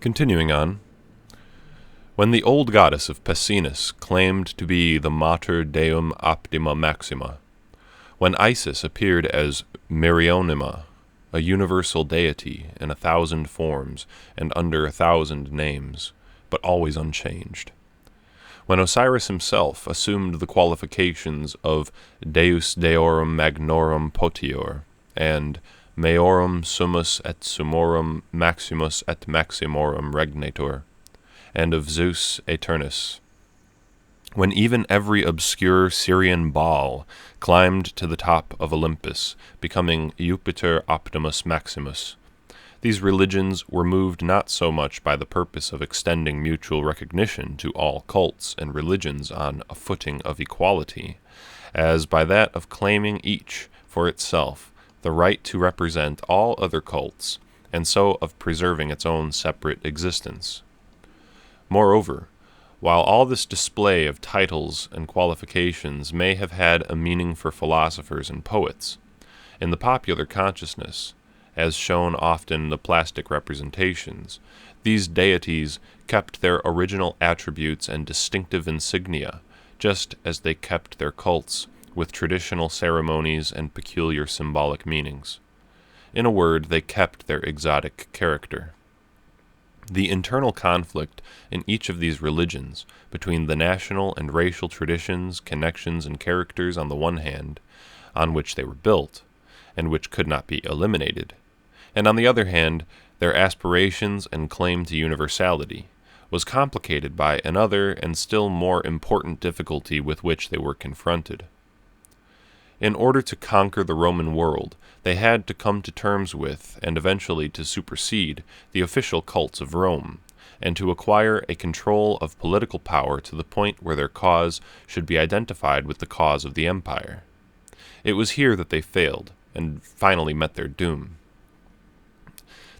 Continuing on, when the old goddess of Pessinus claimed to be the Mater Deum Optima Maxima, when Isis appeared as Mereonyma, a universal deity in 1,000 forms and under 1,000 names, but always unchanged, when Osiris himself assumed the qualifications of Deus Deorum Magnorum Potior and Meorum Summus et Summorum Maximus et Maximorum Regnator, and of Zeus Aeternus, when even every obscure Syrian Baal climbed to the top of Olympus, becoming Jupiter Optimus Maximus. These religions were moved not so much by the purpose of extending mutual recognition to all cults and religions on a footing of equality, as by that of claiming each, for itself, the right to represent all other cults, and so of preserving its own separate existence. Moreover, while all this display of titles and qualifications may have had a meaning for philosophers and poets, in the popular consciousness, as shown often in the plastic representations, these deities kept their original attributes and distinctive insignia, just as they kept their cults with traditional ceremonies and peculiar symbolic meanings. In a word, they kept their exotic character. The internal conflict in each of these religions, between the national and racial traditions, connections, and characters on the one hand, on which they were built, and which could not be eliminated, and on the other hand, their aspirations and claim to universality, was complicated by another and still more important difficulty with which they were confronted. In order to conquer the Roman world, they had to come to terms with, and eventually to supersede, the official cults of Rome, and to acquire a control of political power to the point where their cause should be identified with the cause of the empire. It was here that they failed, and finally met their doom.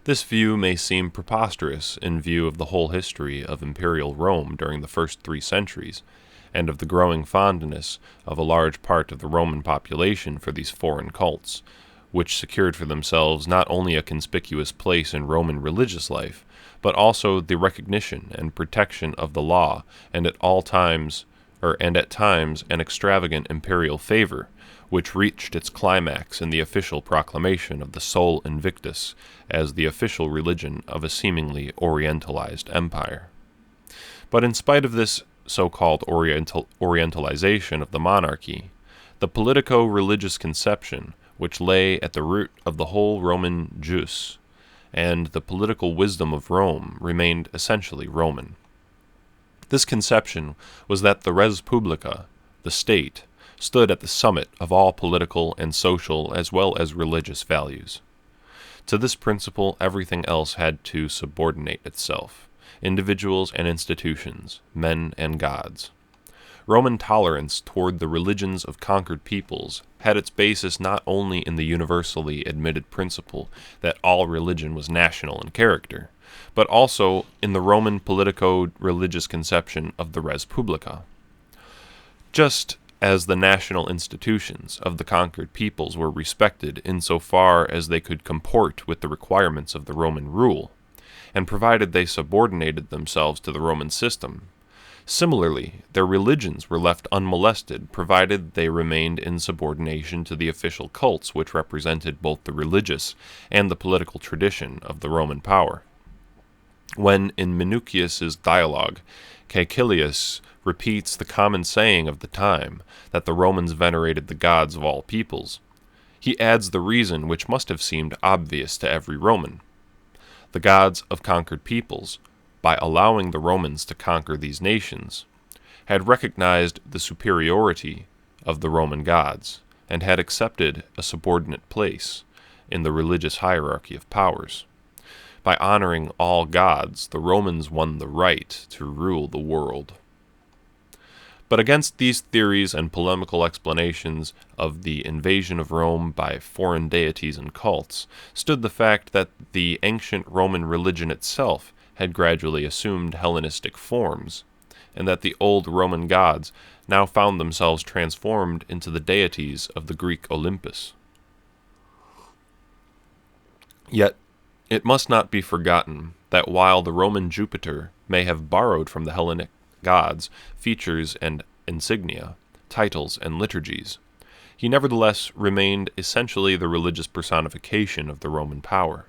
This view may seem preposterous in view of the whole history of imperial Rome during the first 3 centuries, and of the growing fondness of a large part of the Roman population for these foreign cults, which secured for themselves not only a conspicuous place in Roman religious life, but also the recognition and protection of the law, and at times an extravagant imperial favor, which reached its climax in the official proclamation of the Sol Invictus as the official religion of a seemingly orientalized empire. But in spite of this so-called orientalization of the monarchy, the politico-religious conception, which lay at the root of the whole Roman jus, and the political wisdom of Rome remained essentially Roman. This conception was that the res publica, the state, stood at the summit of all political and social as well as religious values. To this principle everything else had to subordinate itself, individuals and institutions, men and gods. Roman tolerance toward the religions of conquered peoples had its basis not only in the universally admitted principle that all religion was national in character, but also in the Roman politico-religious conception of the res publica. Just as the national institutions of the conquered peoples were respected insofar as they could comport with the requirements of the Roman rule, and provided they subordinated themselves to the Roman system, similarly, their religions were left unmolested provided they remained in subordination to the official cults which represented both the religious and the political tradition of the Roman power. When in Minucius's dialogue, Caecilius repeats the common saying of the time that the Romans venerated the gods of all peoples, he adds the reason which must have seemed obvious to every Roman. The gods of conquered peoples, by allowing the Romans to conquer these nations, had recognized the superiority of the Roman gods, and had accepted a subordinate place in the religious hierarchy of powers. By honoring all gods, the Romans won the right to rule the world. But against these theories and polemical explanations of the invasion of Rome by foreign deities and cults stood the fact that the ancient Roman religion itself had gradually assumed Hellenistic forms, and that the old Roman gods now found themselves transformed into the deities of the Greek Olympus. Yet, it must not be forgotten that while the Roman Jupiter may have borrowed from the Hellenic gods features and insignia, titles and liturgies, he nevertheless remained essentially the religious personification of the Roman power.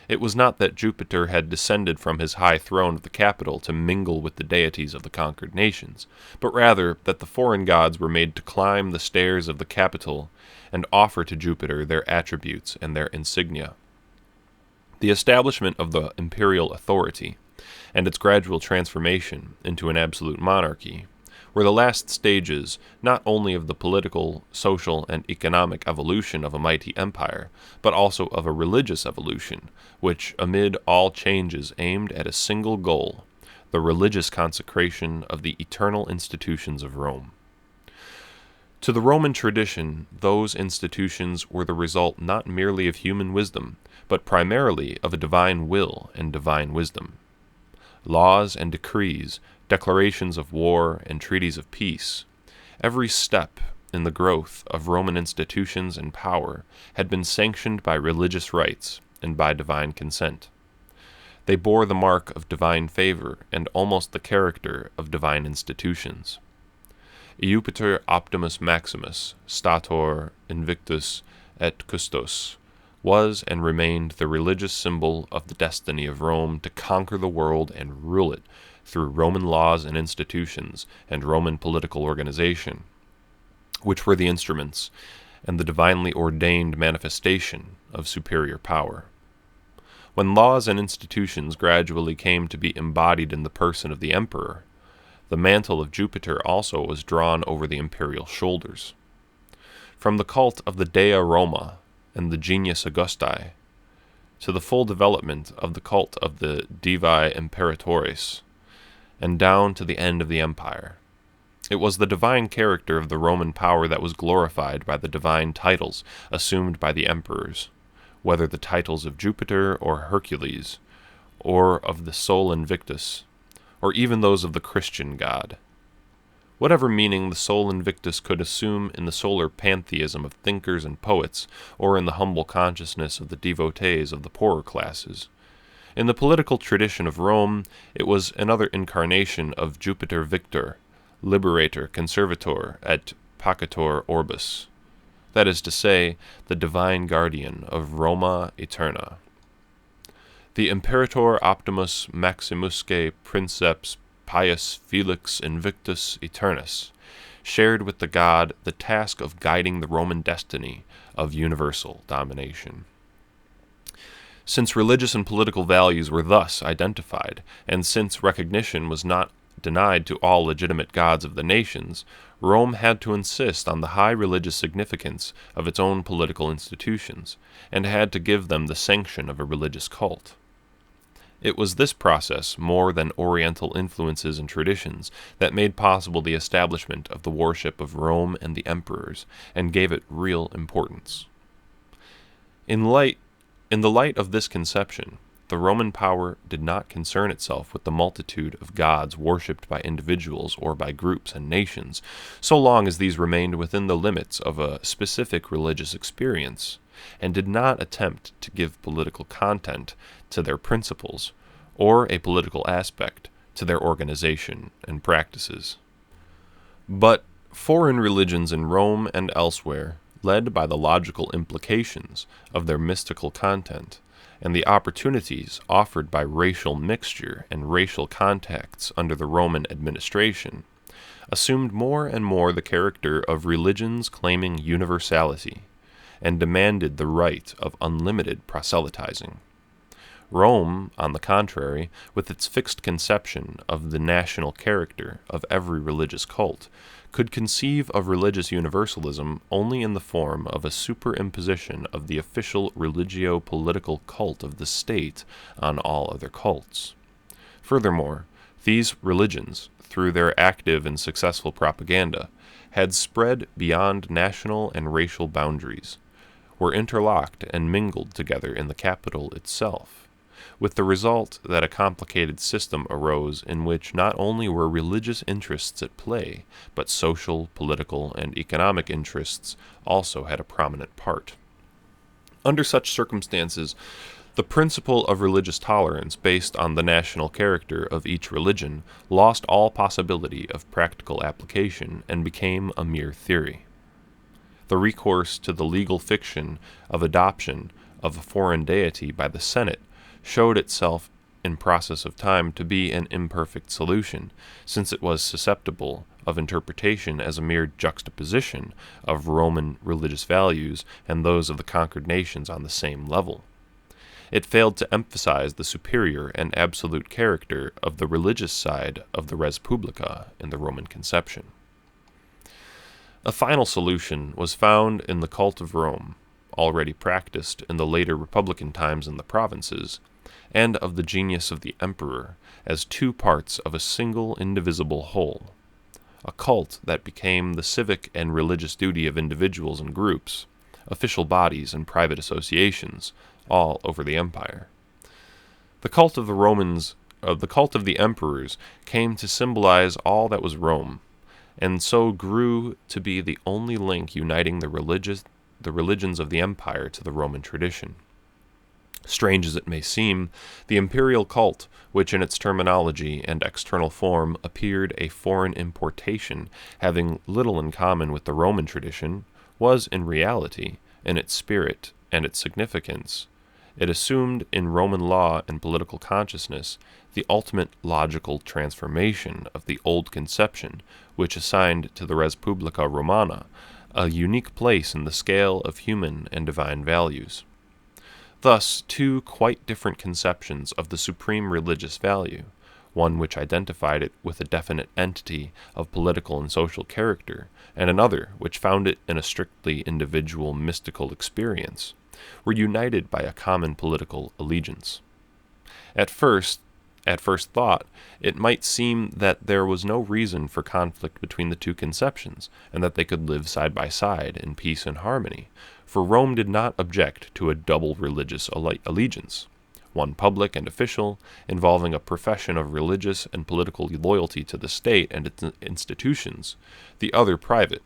It was not that Jupiter had descended from his high throne of the Capitol to mingle with the deities of the conquered nations, but rather that the foreign gods were made to climb the stairs of the Capitol and offer to Jupiter their attributes and their insignia. The establishment of the imperial authority, and its gradual transformation into an absolute monarchy, were the last stages not only of the political, social, and economic evolution of a mighty empire, but also of a religious evolution, which, amid all changes, aimed at a single goal, the religious consecration of the eternal institutions of Rome. To the Roman tradition, those institutions were the result not merely of human wisdom, but primarily of a divine will and divine wisdom. Laws and decrees, declarations of war and treaties of peace, every step in the growth of Roman institutions and power had been sanctioned by religious rites and by divine consent. They bore the mark of divine favor and almost the character of divine institutions. Jupiter Optimus Maximus, Stator Invictus et Custos, was and remained the religious symbol of the destiny of Rome to conquer the world and rule it through Roman laws and institutions and Roman political organization, which were the instruments and the divinely ordained manifestation of superior power. When laws and institutions gradually came to be embodied in the person of the emperor, the mantle of Jupiter also was drawn over the imperial shoulders. From the cult of the Dea Roma and the Genius Augusti, to the full development of the cult of the Divae Imperatores, and down to the end of the empire, it was the divine character of the Roman power that was glorified by the divine titles assumed by the emperors, whether the titles of Jupiter or Hercules, or of the Sol Invictus, or even those of the Christian god. Whatever meaning the Sol Invictus could assume in the solar pantheism of thinkers and poets, or in the humble consciousness of the devotees of the poorer classes, in the political tradition of Rome it was another incarnation of Jupiter Victor, Liberator, Conservator, et Pacator Orbis, that is to say, the divine guardian of Roma Aeterna. The Imperator Optimus Maximusque Princeps Pius Felix Invictus Aeternus shared with the god the task of guiding the Roman destiny of universal domination. Since religious and political values were thus identified, and since recognition was not denied to all legitimate gods of the nations, Rome had to insist on the high religious significance of its own political institutions, and had to give them the sanction of a religious cult. It was this process, more than Oriental influences and traditions, that made possible the establishment of the worship of Rome and the emperors, and gave it real importance. In the light of this conception, the Roman power did not concern itself with the multitude of gods worshipped by individuals or by groups and nations, so long as these remained within the limits of a specific religious experience, and did not attempt to give political content to their principles, or a political aspect to their organization and practices. But foreign religions in Rome and elsewhere, led by the logical implications of their mystical content, and the opportunities offered by racial mixture and racial contacts under the Roman administration, assumed more and more the character of religions claiming universality, and demanded the right of unlimited proselytizing. Rome, on the contrary, with its fixed conception of the national character of every religious cult, could conceive of religious universalism only in the form of a superimposition of the official religio-political cult of the state on all other cults. Furthermore, these religions, through their active and successful propaganda, had spread beyond national and racial boundaries, were interlocked and mingled together in the capital itself, with the result that a complicated system arose in which not only were religious interests at play, but social, political, and economic interests also had a prominent part. Under such circumstances, The principle of religious tolerance based on the national character of each religion lost all possibility of practical application and became a mere theory. The recourse to the legal fiction of adoption of a foreign deity by the Senate showed itself in process of time to be an imperfect solution, since it was susceptible of interpretation as a mere juxtaposition of Roman religious values and those of the conquered nations on the same level. It failed to emphasize the superior and absolute character of the religious side of the res publica in the Roman conception. A final solution was found in the cult of Rome, already practiced in the later republican times in the provinces, and of the genius of the emperor as two parts of a single indivisible whole, a cult that became the civic and religious duty of individuals and groups, official bodies and private associations, all over the empire. The cult of the emperors came to symbolize all that was Rome, and so grew to be the only link uniting the religions of the empire to the Roman tradition. Strange as it may seem, the imperial cult, which in its terminology and external form appeared a foreign importation having little in common with the Roman tradition, was in reality, in its spirit and its significance, it assumed in Roman law and political consciousness the ultimate logical transformation of the old conception, which assigned to the res publica Romana a unique place in the scale of human and divine values. Thus, two quite different conceptions of the supreme religious value, one which identified it with a definite entity of political and social character, and another which found it in a strictly individual mystical experience, were united by a common political allegiance. At first thought, it might seem that there was no reason for conflict between the two conceptions, and that they could live side by side in peace and harmony, for Rome did not object to a double religious allegiance, one public and official, involving a profession of religious and political loyalty to the state and its institutions, the other private,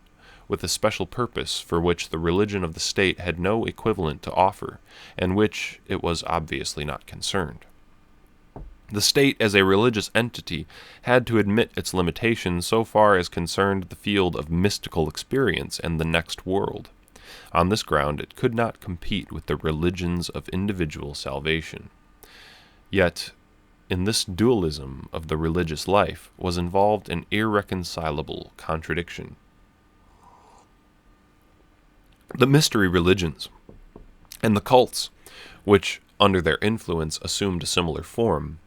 with a special purpose for which the religion of the state had no equivalent to offer, and which it was obviously not concerned. The state as a religious entity had to admit its limitations so far as concerned the field of mystical experience and the next world. On this ground it could not compete with the religions of individual salvation. Yet, in this dualism of the religious life was involved an irreconcilable contradiction. The mystery religions and the cults, which under their influence assumed a similar form,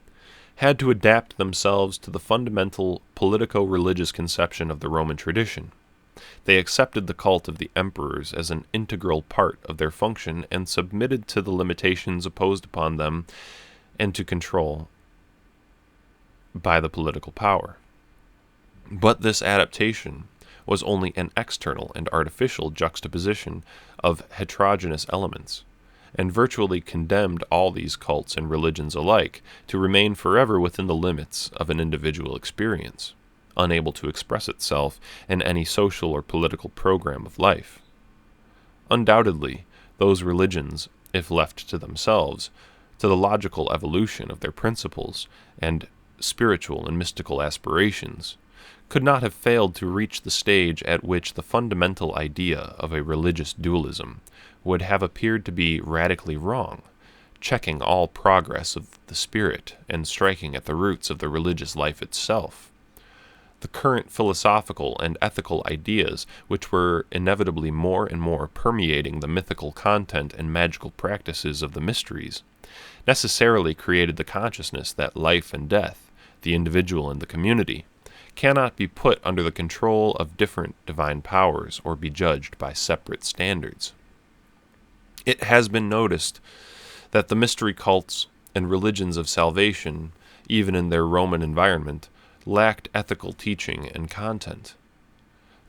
had to adapt themselves to the fundamental politico-religious conception of the Roman tradition. They accepted the cult of the emperors as an integral part of their function and submitted to the limitations imposed upon them and to control by the political power. But this adaptation was only an external and artificial juxtaposition of heterogeneous elements, and virtually condemned all these cults and religions alike to remain forever within the limits of an individual experience, unable to express itself in any social or political program of life. Undoubtedly, those religions, if left to themselves, to the logical evolution of their principles and spiritual and mystical aspirations, could not have failed to reach the stage at which the fundamental idea of a religious dualism would have appeared to be radically wrong, checking all progress of the spirit and striking at the roots of the religious life itself. The current philosophical and ethical ideas, which were inevitably more and more permeating the mythical content and magical practices of the mysteries, necessarily created the consciousness that life and death, the individual and the community, cannot be put under the control of different divine powers or be judged by separate standards. It has been noticed that the mystery cults and religions of salvation, even in their Roman environment, lacked ethical teaching and content.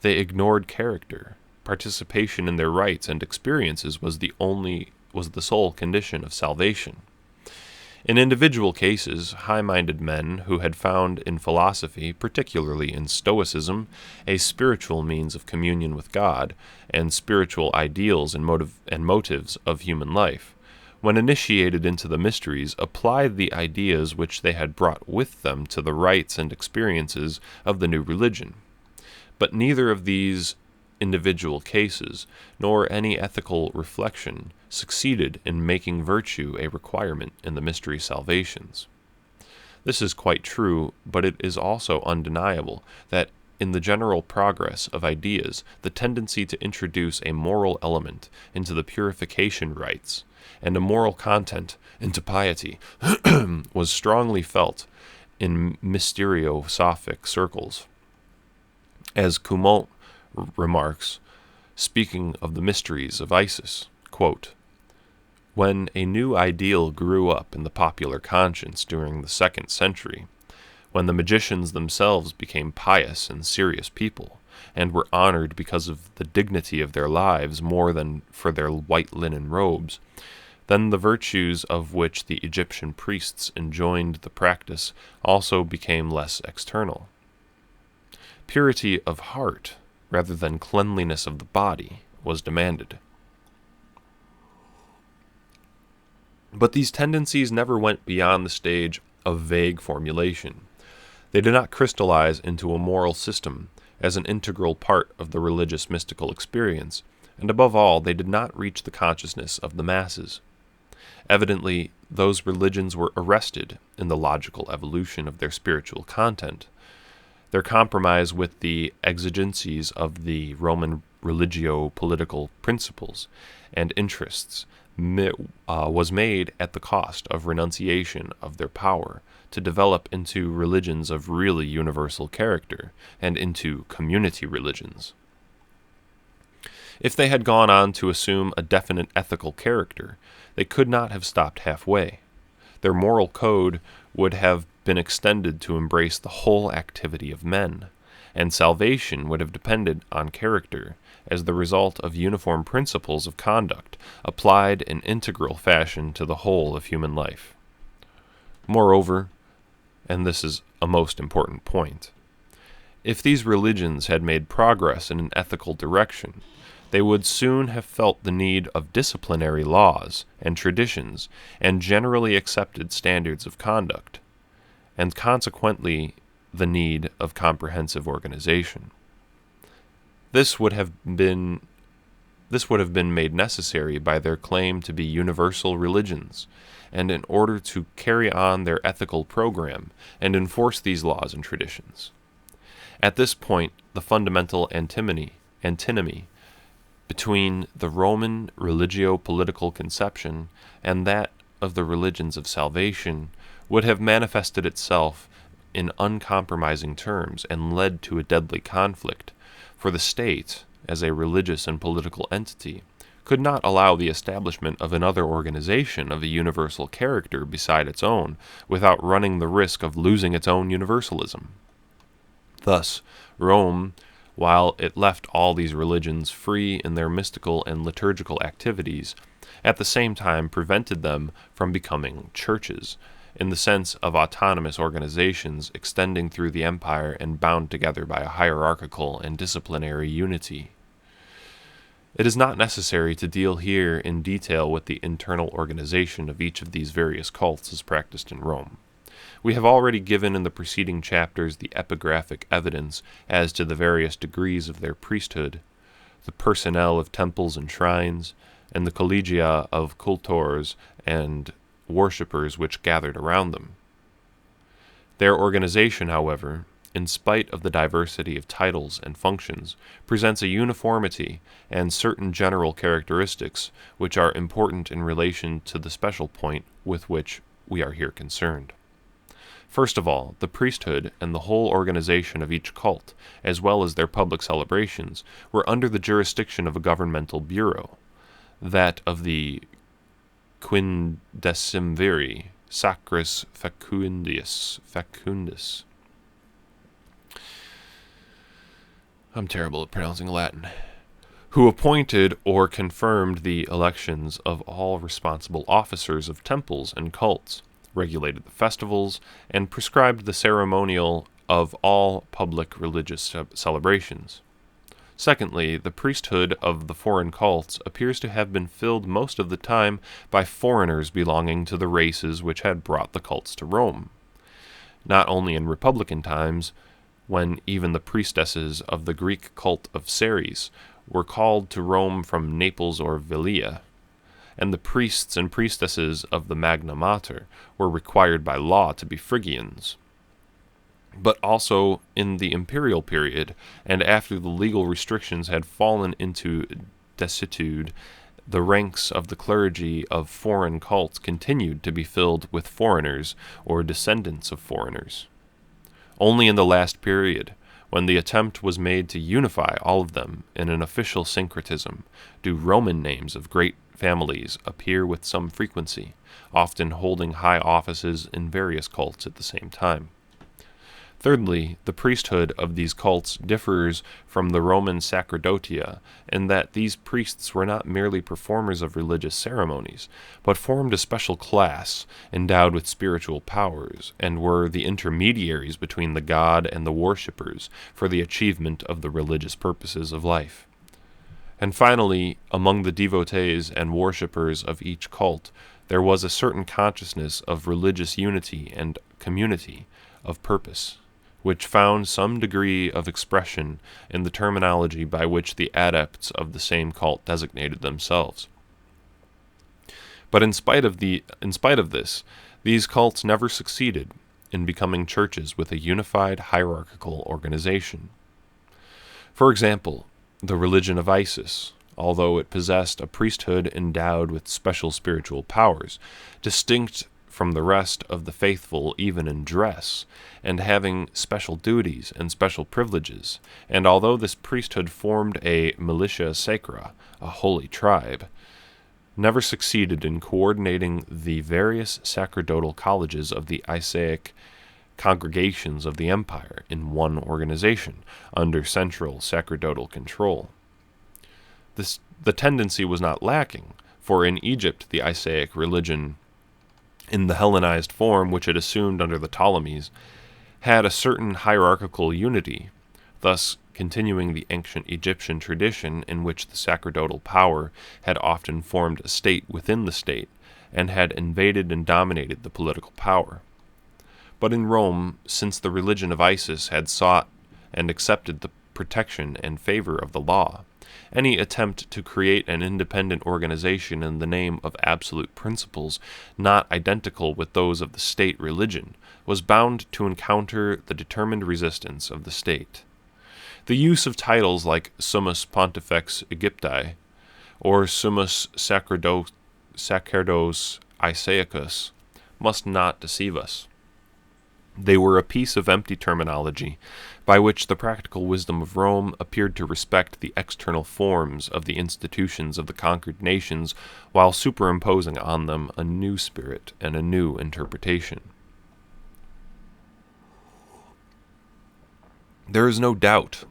They ignored character. Participation in their rites and experiences was the sole condition of salvation. In individual cases, high-minded men who had found in philosophy, particularly in Stoicism, a spiritual means of communion with God and spiritual ideals and motives of human life, when initiated into the mysteries, applied the ideas which they had brought with them to the rites and experiences of the new religion. But neither of these individual cases, nor any ethical reflection, succeeded in making virtue a requirement in the mystery salvations. This is quite true, but it is also undeniable that in the general progress of ideas, the tendency to introduce a moral element into the purification rites and a moral content into piety was strongly felt in mysteriosophic circles. As Cumont remarks, speaking of the mysteries of Isis, quote, "When a new ideal grew up in the popular conscience during the 2nd century, when the magicians themselves became pious and serious people, and were honored because of the dignity of their lives more than for their white linen robes, then the virtues of which the Egyptian priests enjoined the practice also became less external. Purity of heart, rather than cleanliness of the body, was demanded. But these tendencies never went beyond the stage of vague formulation. They did not crystallize into a moral system as an integral part of the religious mystical experience, and above all, they did not reach the consciousness of the masses. Evidently, those religions were arrested in the logical evolution of their spiritual content. Their compromise with the exigencies of the Roman religio-political principles and interests was made at the cost of renunciation of their power to develop into religions of really universal character and into community religions. If they had gone on to assume a definite ethical character, they could not have stopped halfway. Their moral code would have been extended to embrace the whole activity of men, and salvation would have depended on character as the result of uniform principles of conduct applied in integral fashion to the whole of human life. Moreover, and this is a most important point, if these religions had made progress in an ethical direction, they would soon have felt the need of disciplinary laws and traditions and generally accepted standards of conduct, and consequently the need of comprehensive organization. This would have been made necessary by their claim to be universal religions, and in order to carry on their ethical program and enforce these laws and traditions. At this point, the fundamental antinomy between the Roman religio-political conception and that of the religions of salvation would have manifested itself in uncompromising terms and led to a deadly conflict, for the state, as a religious and political entity, could not allow the establishment of another organization of a universal character beside its own without running the risk of losing its own universalism. Thus, Rome, while it left all these religions free in their mystical and liturgical activities, at the same time prevented them from becoming churches, in the sense of autonomous organizations extending through the empire and bound together by a hierarchical and disciplinary unity. It is not necessary to deal here in detail with the internal organization of each of these various cults as practiced in Rome. We have already given in the preceding chapters the epigraphic evidence as to the various degrees of their priesthood, the personnel of temples and shrines, and the collegia of cultors and worshippers which gathered around them. Their organization, however, in spite of the diversity of titles and functions, presents a uniformity and certain general characteristics which are important in relation to the special point with which we are here concerned. First of all, the priesthood and the whole organization of each cult, as well as their public celebrations, were under the jurisdiction of a governmental bureau, that of the Quindecimviri Sacris Facundis. I'm terrible at pronouncing Latin. Who appointed or confirmed the elections of all responsible officers of temples and cults, regulated the festivals, and prescribed the ceremonial of all public religious celebrations. Secondly, the priesthood of the foreign cults appears to have been filled most of the time by foreigners belonging to the races which had brought the cults to Rome. Not only in Republican times, when even the priestesses of the Greek cult of Ceres were called to Rome from Naples or Velia, and the priests and priestesses of the Magna Mater were required by law to be Phrygians, but also in the imperial period, and after the legal restrictions had fallen into desuetude, the ranks of the clergy of foreign cults continued to be filled with foreigners or descendants of foreigners. Only in the last period, when the attempt was made to unify all of them in an official syncretism, do Roman names of great families appear with some frequency, often holding high offices in various cults at the same time. Thirdly, the priesthood of these cults differs from the Roman sacerdotia in that these priests were not merely performers of religious ceremonies, but formed a special class endowed with spiritual powers, and were the intermediaries between the god and the worshippers for the achievement of the religious purposes of life. And finally, among the devotees and worshippers of each cult, there was a certain consciousness of religious unity and community of purpose, which found some degree of expression in the terminology by which the adepts of the same cult designated themselves. But in spite of this, these cults never succeeded in becoming churches with a unified hierarchical organization. For example, the religion of Isis, although it possessed a priesthood endowed with special spiritual powers, distinct from the rest of the faithful even in dress, and having special duties and special privileges, and although this priesthood formed a militia sacra, a holy tribe, never succeeded in coordinating the various sacerdotal colleges of the Isaic congregations of the empire in one organization, under central sacerdotal control. The tendency was not lacking, for in Egypt the Isaic religion, in the Hellenized form which it assumed under the Ptolemies, had a certain hierarchical unity, thus continuing the ancient Egyptian tradition in which the sacerdotal power had often formed a state within the state, and had invaded and dominated the political power. But in Rome, since the religion of Isis had sought and accepted the protection and favor of the law, any attempt to create an independent organization in the name of absolute principles not identical with those of the state religion was bound to encounter the determined resistance of the state. The use of titles like Summus Pontifex Egypti or Summus Sacerdos Isaacus must not deceive us. They were a piece of empty terminology, by which the practical wisdom of Rome appeared to respect the external forms of the institutions of the conquered nations, while superimposing on them a new spirit and a new interpretation. There is no doubt,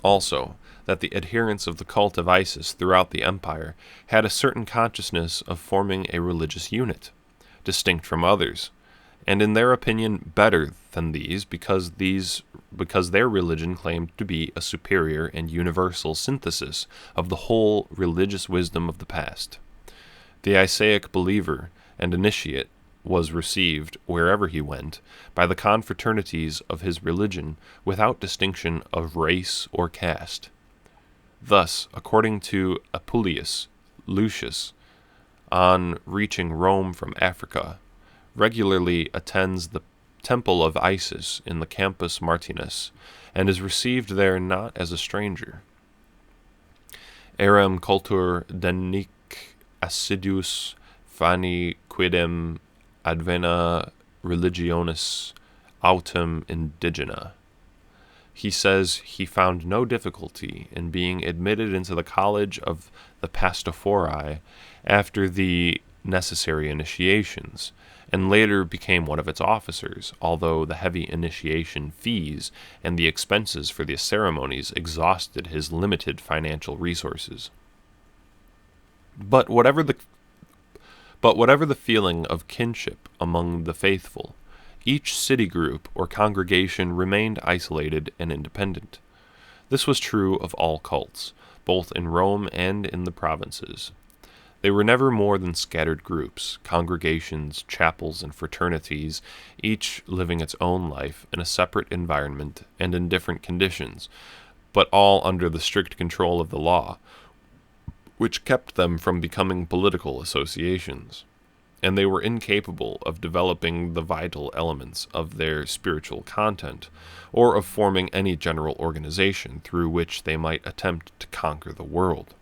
also, that the adherents of the cult of Isis throughout the empire had a certain consciousness of forming a religious unit, distinct from others, and in their opinion better than these because their religion claimed to be a superior and universal synthesis of the whole religious wisdom of the past. The Isaic believer and initiate was received, wherever he went, by the confraternities of his religion without distinction of race or caste. Thus, according to Apuleius, Lucius, on reaching Rome from Africa, regularly attends the temple of Isis in the Campus Martinus, and is received there not as a stranger. Eram cultur denic assiduus fani quidem advena religionis autem indigena. He says he found no difficulty in being admitted into the college of the Pastophori after the necessary initiations, and later became one of its officers, although the heavy initiation fees and the expenses for the ceremonies exhausted his limited financial resources. But whatever the feeling of kinship among the faithful, each city group or congregation remained isolated and independent. This was true of all cults, both in Rome and in the provinces. They were never more than scattered groups, congregations, chapels, and fraternities, each living its own life in a separate environment and in different conditions, but all under the strict control of the law, which kept them from becoming political associations. And they were incapable of developing the vital elements of their spiritual content, or of forming any general organization through which they might attempt to conquer the world.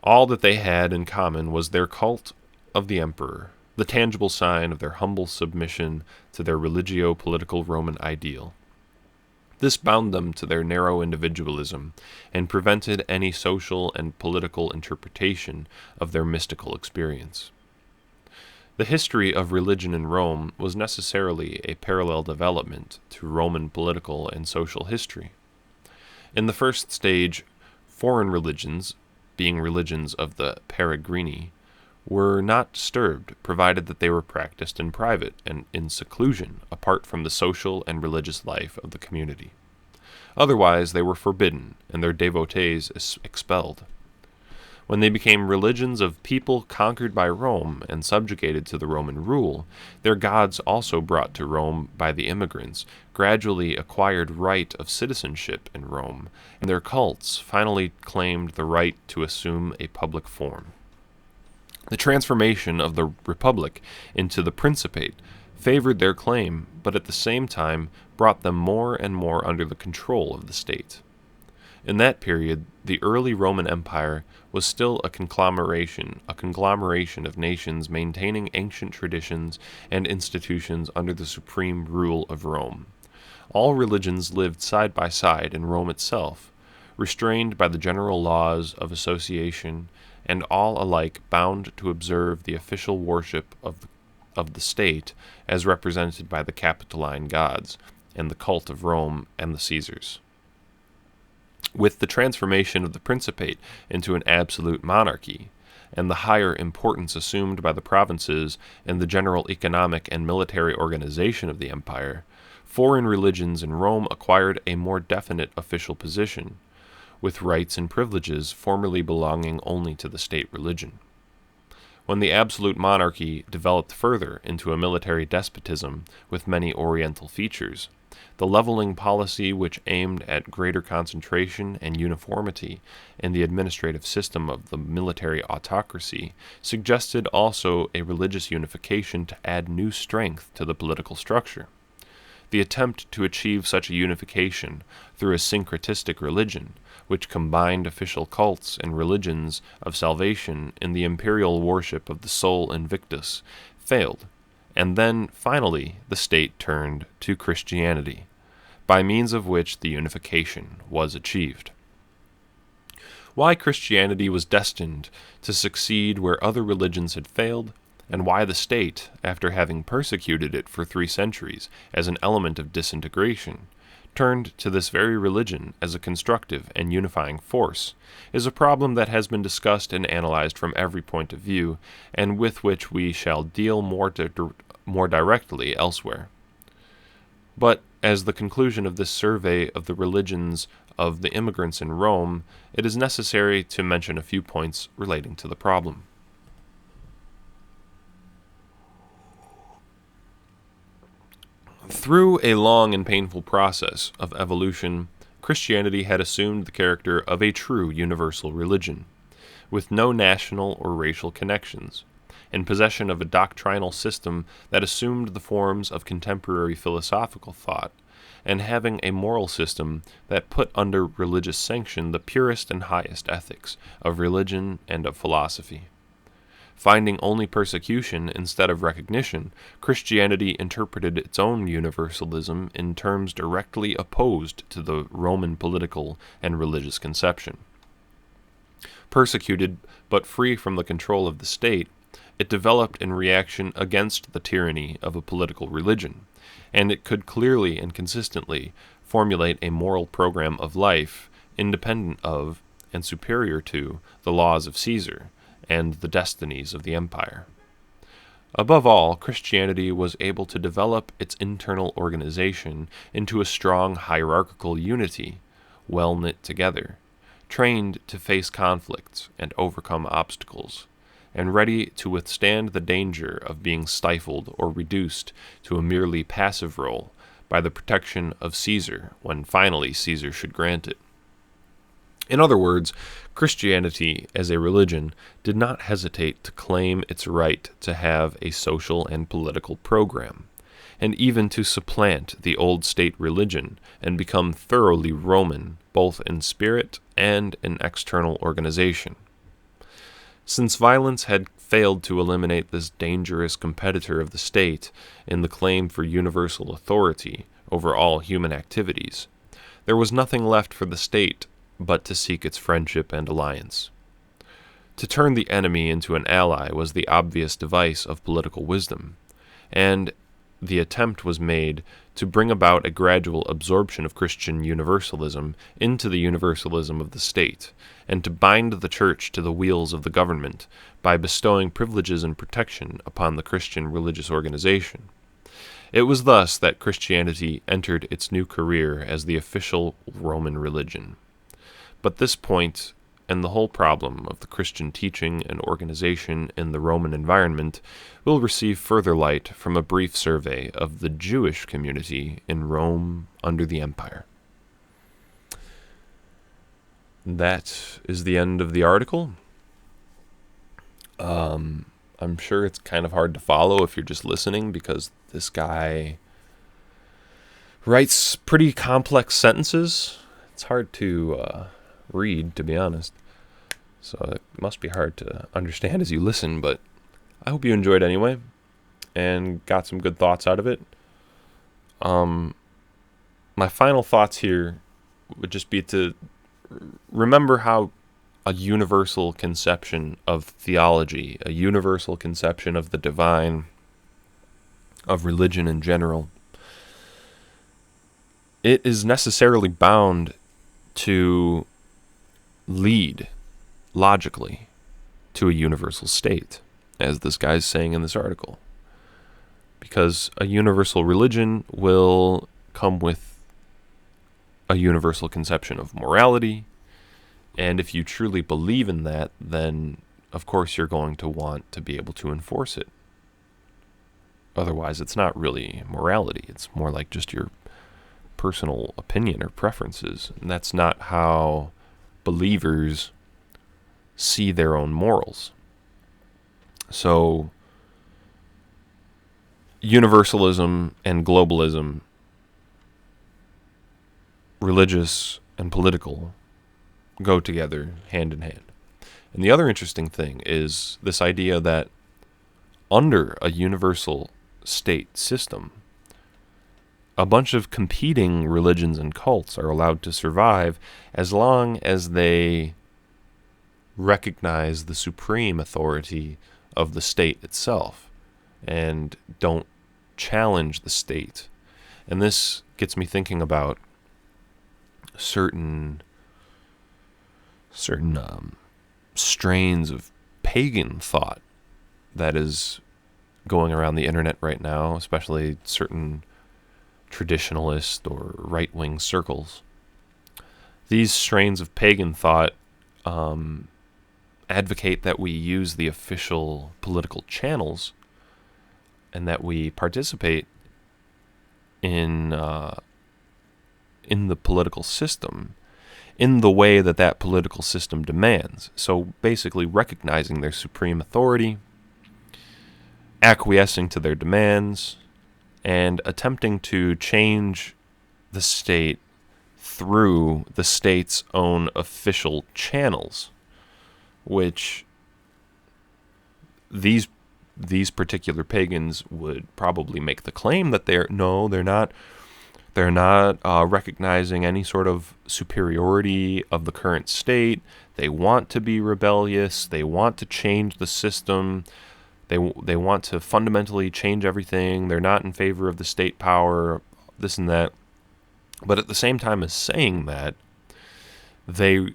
All that they had in common was their cult of the emperor, the tangible sign of their humble submission to their religio-political Roman ideal. This bound them to their narrow individualism and prevented any social and political interpretation of their mystical experience. The history of religion in Rome was necessarily a parallel development to Roman political and social history. In the first stage, foreign religions, being religions of the Peregrini, were not disturbed, provided that they were practiced in private and in seclusion, apart from the social and religious life of the community. Otherwise, they were forbidden, and their devotees expelled. When they became religions of people conquered by Rome and subjugated to the Roman rule, their gods also brought to Rome by the immigrants gradually acquired right of citizenship in Rome, and their cults finally claimed the right to assume a public form. The transformation of the Republic into the Principate favored their claim, but at the same time brought them more and more under the control of the state. In that period, the early Roman Empire was still a conglomeration of nations maintaining ancient traditions and institutions under the supreme rule of Rome. All religions lived side by side in Rome itself, restrained by the general laws of association, and all alike bound to observe the official worship of the state as represented by the Capitoline gods, and the cult of Rome and the Caesars. With the transformation of the Principate into an absolute monarchy, and the higher importance assumed by the provinces in the general economic and military organization of the empire, foreign religions in Rome acquired a more definite official position, with rights and privileges formerly belonging only to the state religion. When the absolute monarchy developed further into a military despotism with many oriental features, the leveling policy which aimed at greater concentration and uniformity in the administrative system of the military autocracy suggested also a religious unification to add new strength to the political structure. The attempt to achieve such a unification through a syncretistic religion, which combined official cults and religions of salvation in the imperial worship of the Sol Invictus, failed, and then, finally, the state turned to Christianity, by means of which the unification was achieved. Why Christianity was destined to succeed where other religions had failed, and why the state, after having persecuted it for 3 centuries as an element of disintegration, turned to this very religion as a constructive and unifying force, is a problem that has been discussed and analyzed from every point of view, and with which we shall deal more directly elsewhere. But, as the conclusion of this survey of the religions of the immigrants in Rome, it is necessary to mention a few points relating to the problem. Through a long and painful process of evolution, Christianity had assumed the character of a true universal religion, with no national or racial connections, in possession of a doctrinal system that assumed the forms of contemporary philosophical thought, and having a moral system that put under religious sanction the purest and highest ethics of religion and of philosophy. Finding only persecution instead of recognition, Christianity interpreted its own universalism in terms directly opposed to the Roman political and religious conception. Persecuted, but free from the control of the state, it developed in reaction against the tyranny of a political religion, and it could clearly and consistently formulate a moral program of life independent of and superior to the laws of Caesar and the destinies of the empire. Above all, Christianity was able to develop its internal organization into a strong hierarchical unity, well knit together, trained to face conflicts and overcome obstacles, and ready to withstand the danger of being stifled or reduced to a merely passive role by the protection of Caesar when finally Caesar should grant it. In other words, Christianity as a religion did not hesitate to claim its right to have a social and political program, and even to supplant the old state religion and become thoroughly Roman, both in spirit and in external organization. Since violence had failed to eliminate this dangerous competitor of the state in the claim for universal authority over all human activities, there was nothing left for the state but to seek its friendship and alliance. To turn the enemy into an ally was the obvious device of political wisdom, and the attempt was made to bring about a gradual absorption of Christian universalism into the universalism of the state, and to bind the church to the wheels of the government by bestowing privileges and protection upon the Christian religious organization. It was thus that Christianity entered its new career as the official Roman religion. But this point, and the whole problem of the Christian teaching and organization in the Roman environment, will receive further light from a brief survey of the Jewish community in Rome under the Empire. That is the end of the article. I'm sure it's kind of hard to follow if you're just listening, because this guy writes pretty complex sentences. It's hard to read, to be honest. So it must be hard to understand as you listen, but I hope you enjoyed anyway and got some good thoughts out of it. My final thoughts here would just be to remember how a universal conception of theology, a universal conception of the divine, of religion in general, it is necessarily bound to lead logically to a universal state, as this guy's saying in this article. Because a universal religion will come with a universal conception of morality, and if you truly believe in that, then of course you're going to want to be able to enforce it. Otherwise, it's not really morality. It's more like just your personal opinion or preferences, and that's not how believers see their own morals. So, universalism and globalism, religious and political, go together hand in hand. And the other interesting thing is this idea that under a universal state system, a bunch of competing religions and cults are allowed to survive as long as they recognize the supreme authority of the state itself and don't challenge the state. And this gets me thinking about certain strains of pagan thought that is going around the internet right now, especially certain traditionalist or right-wing circles. These strains of pagan thought advocate that we use the official political channels and that we participate in the political system in the way that that political system demands. So basically recognizing their supreme authority, acquiescing to their demands, and attempting to change the state through the state's own official channels, which these particular pagans would probably make the claim that they're not recognizing any sort of superiority of the current state. They want to be rebellious. They want to change the system. They want to fundamentally change everything. They're not in favor of the state power, this and that. But at the same time as saying that, they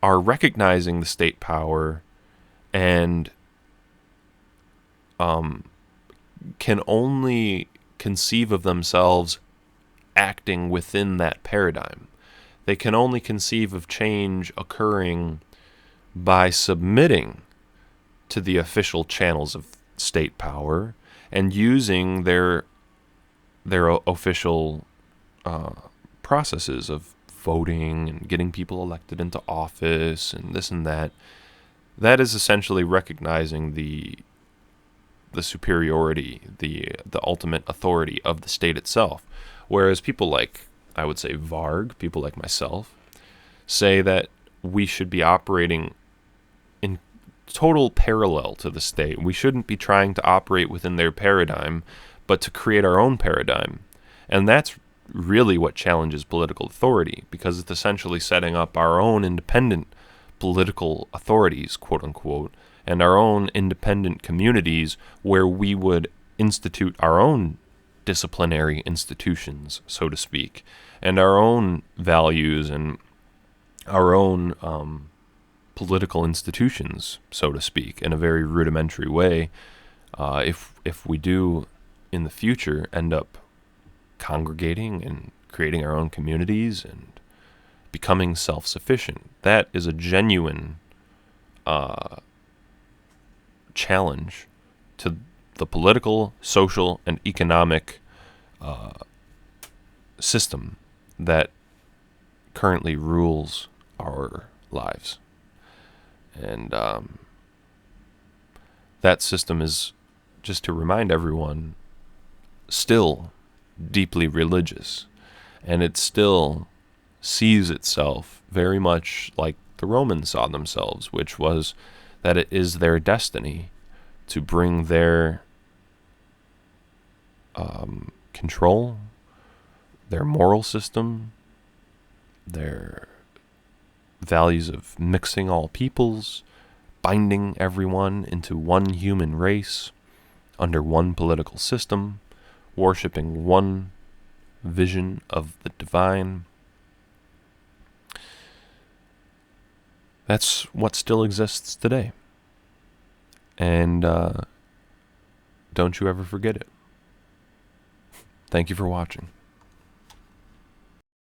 are recognizing the state power and can only conceive of themselves acting within that paradigm. They can only conceive of change occurring by submitting to the official channels of state power and using their official processes of voting and getting people elected into office and this and that. That is essentially recognizing the superiority, the ultimate authority of the state itself. Whereas people like, I would say, Varg, people like myself, say that we should be operating in total parallel to the state. We shouldn't be trying to operate within their paradigm, but to create our own paradigm. And that's really what challenges political authority, because it's essentially setting up our own independent political authorities, quote unquote, and our own independent communities where we would institute our own disciplinary institutions, so to speak, and our own values and our own political institutions, so to speak, in a very rudimentary way. If we do in the future end up congregating and creating our own communities and becoming self-sufficient, that is a genuine challenge to the political, social, and economic system that currently rules our lives. And that system is, just to remind everyone, still deeply religious. And it still sees itself very much like the Romans saw themselves, which was that it is their destiny to bring their control, their moral system, their values of mixing all peoples, binding everyone into one human race under one political system, worshiping one vision of the divine. That's what still exists today. And don't you ever forget it. Thank you for watching.